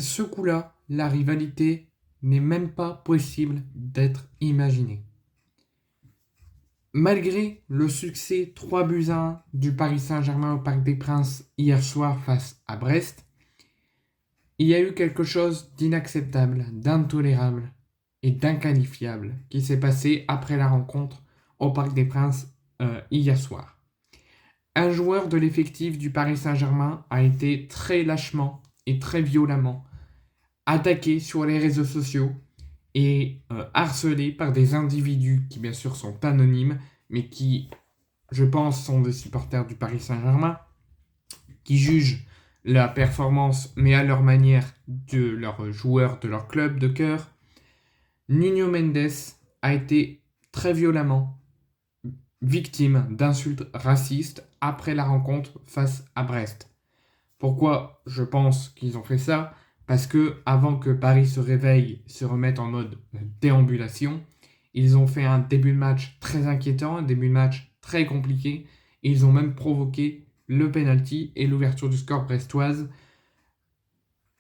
Ce coup-là, la rivalité n'est même pas possible d'être imaginée. Malgré le succès 3-1 du Paris Saint-Germain au Parc des Princes hier soir face à Brest, il y a eu quelque chose d'inacceptable, d'intolérable et d'inqualifiable qui s'est passé après la rencontre au Parc des Princes hier soir. Un joueur de l'effectif du Paris Saint-Germain a été très lâchement et très violemment attaqué sur les réseaux sociaux et harcelé par des individus qui bien sûr sont anonymes, mais qui, je pense, sont des supporters du Paris Saint-Germain, qui jugent la performance, mais à leur manière, de leurs joueurs, de leur club de cœur. Nuno Mendes a été très violemment victime d'insultes racistes après la rencontre face à Brest. Pourquoi je pense qu'ils ont fait ça? Parce que avant que Paris se réveille, se remette en mode déambulation, ils ont fait un début de match très inquiétant, un début de match très compliqué. Et ils ont même provoqué le penalty et l'ouverture du score brestoise.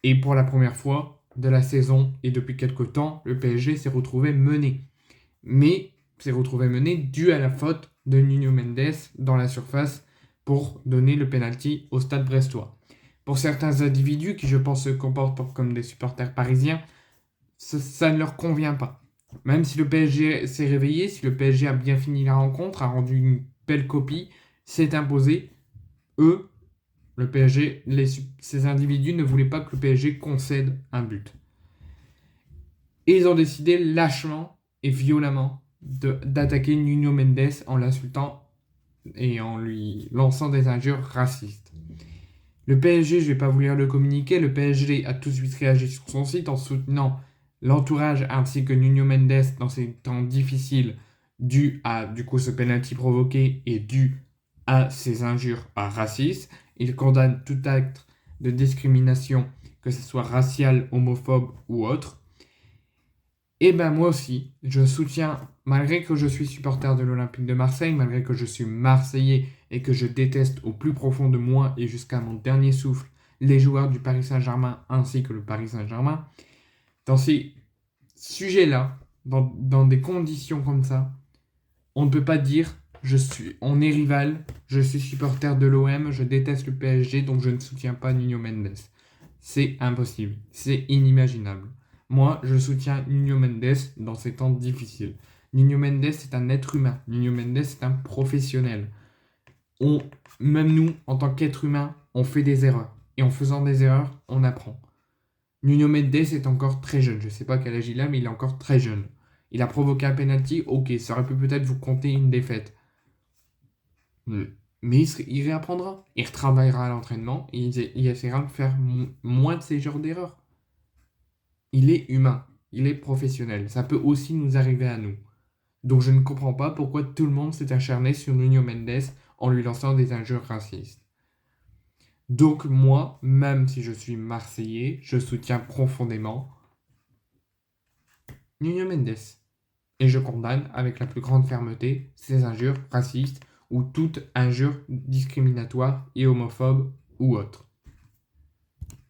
Et pour la première fois de la saison et depuis quelques temps, le PSG s'est retrouvé mené. Mais s'est retrouvé mené dû à la faute de Nuno Mendes dans la surface pour donner le penalty au stade brestois. Pour certains individus qui, je pense, se comportent comme des supporters parisiens, ça ne leur convient pas. Même si le PSG s'est réveillé, si le PSG a bien fini la rencontre, a rendu une belle copie, s'est imposé, eux, le PSG, ces individus ne voulaient pas que le PSG concède un but. Et ils ont décidé lâchement et violemment d'attaquer Nuno Mendes en l'insultant et en lui lançant des injures racistes. Le PSG, je ne vais pas vous lire le communiqué, le PSG a tout de suite réagi sur son site en soutenant l'entourage ainsi que Nuno Mendes dans ces temps difficiles dû à ce penalty provoqué et dû à ces injures racistes. Il condamne tout acte de discrimination, que ce soit racial, homophobe ou autre. Et ben moi aussi, je soutiens, malgré que je suis supporter de l'Olympique de Marseille, malgré que je suis Marseillais et que je déteste au plus profond de moi et jusqu'à mon dernier souffle les joueurs du Paris Saint-Germain ainsi que le Paris Saint-Germain, dans ces sujets-là, dans des conditions comme ça, on ne peut pas dire on est rival, je suis supporter de l'OM, je déteste le PSG, donc je ne soutiens pas Nuno Mendes. C'est impossible, c'est inimaginable. Moi, je soutiens Nuno Mendes dans ces temps difficiles. Nuno Mendes est un être humain. Nuno Mendes est un professionnel. Même nous, en tant qu'être humain, on fait des erreurs. Et en faisant des erreurs, on apprend. Nuno Mendes est encore très jeune. Je ne sais pas quel âge il a, mais il est encore très jeune. Il a provoqué un penalty, ok, ça aurait pu peut-être vous compter une défaite. Mais il réapprendra. Il retravaillera à l'entraînement et il essaiera de faire moins de ces genres d'erreurs. Il est humain, il est professionnel. Ça peut aussi nous arriver à nous. Donc je ne comprends pas pourquoi tout le monde s'est acharné sur Nuno Mendes en lui lançant des injures racistes. Donc moi, même si je suis Marseillais, je soutiens profondément Nuno Mendes. Et je condamne avec la plus grande fermeté ces injures racistes ou toute injure discriminatoire et homophobe ou autre.